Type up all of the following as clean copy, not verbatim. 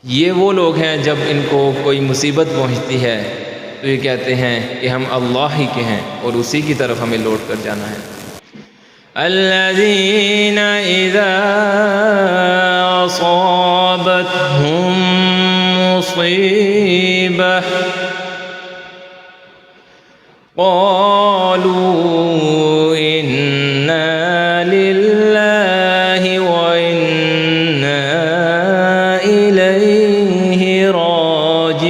یہ وہ لوگ ہیں جب ان کو کوئی مصیبت پہنچتی ہے تو یہ کہتے ہیں کہ ہم اللہ ہی کے ہیں اور اسی کی طرف ہمیں لوٹ کر جانا ہے۔ الذین اذا اصابتهم مصیبہ قالوا انا للہ وانا الیہ راجعون۔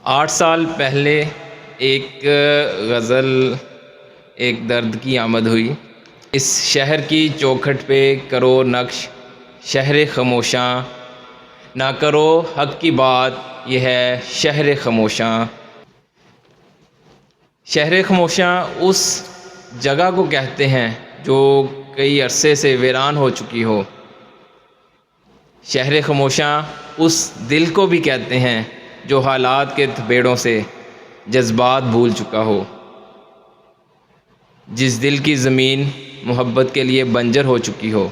8 سال پہلے ایک غزل ایک درد کی آمد ہوئی۔ اس شہر کی چوکھٹ پہ کرو نقش شہر خموشاں، نہ کرو حق کی بات یہ ہے شہر خموشاں۔ شہر خموشاں اس جگہ کو کہتے ہیں جو کئی عرصے سے ویران ہو چکی ہو۔ شہر خموشاں اس دل کو بھی کہتے ہیں جو حالات کے تھپیڑوں سے جذبات بھول چکا ہو۔ جس دل کی زمین محبت کے لیے بنجر ہو چکی ہو۔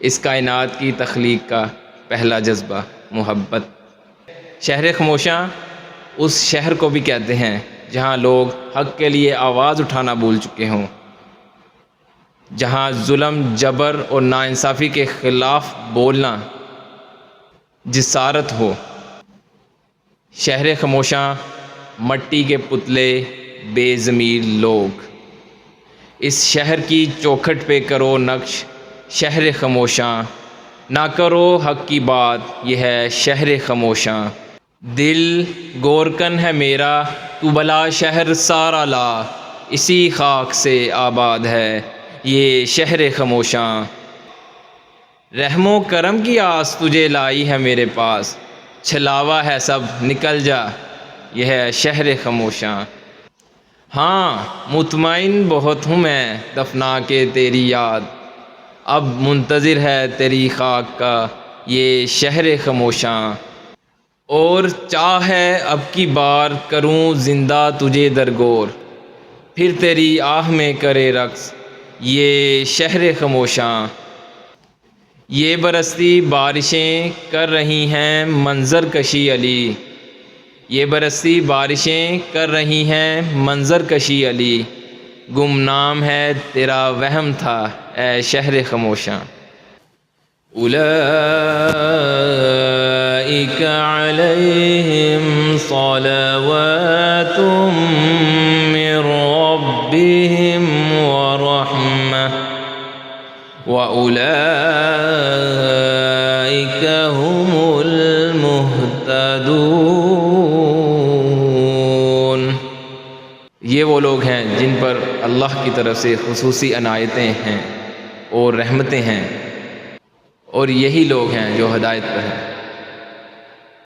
اس کائنات کی تخلیق کا پہلا جذبہ محبت۔ شہر خموشاں اس شہر کو بھی کہتے ہیں جہاں لوگ حق کے لیے آواز اٹھانا بھول چکے ہوں، جہاں ظلم، جبر اور ناانصافی کے خلاف بولنا جسارت ہو۔ شہر خموشاں مٹی کے پتلے بے ضمیر لوگ۔ اس شہر کی چوکھٹ پہ کرو نقش شہر خموشاں، نہ کرو حق کی بات یہ ہے شہر خموشاں۔ دل گورکن ہے میرا تو بھلا شہر سارا لا، اسی خاک سے آباد ہے یہ شہر خموشاں۔ رحم و کرم کی آس تجھے لائی ہے میرے پاس، چھلاوا ہے سب نکل جا یہ ہے شہر خموشاں۔ ہاں مطمئن بہت ہوں میں دفنا کے تیری یاد، اب منتظر ہے تیری خاک کا یہ شہر خموشاں۔ اور چاہ ہے اب کی بار کروں زندہ تجھے درگور، پھر تیری آہ میں کرے رقص یہ شہر خموشاں۔ یہ برستی بارشیں کر رہی ہیں منظر کشی علی، یہ برستی بارشیں کر رہی ہیں منظر کشی علی، گمنام ہے تیرا وہم تھا اے شہر خموشاں۔ اولئک علیہم صلوات من ربہم ورحمہ واولئک هم المہتدون۔ یہ وہ لوگ ہیں جن پر اللہ کی طرف سے خصوصی عنایتیں ہیں اور رحمتیں ہیں، اور یہی لوگ ہیں جو ہدایت پر ہیں۔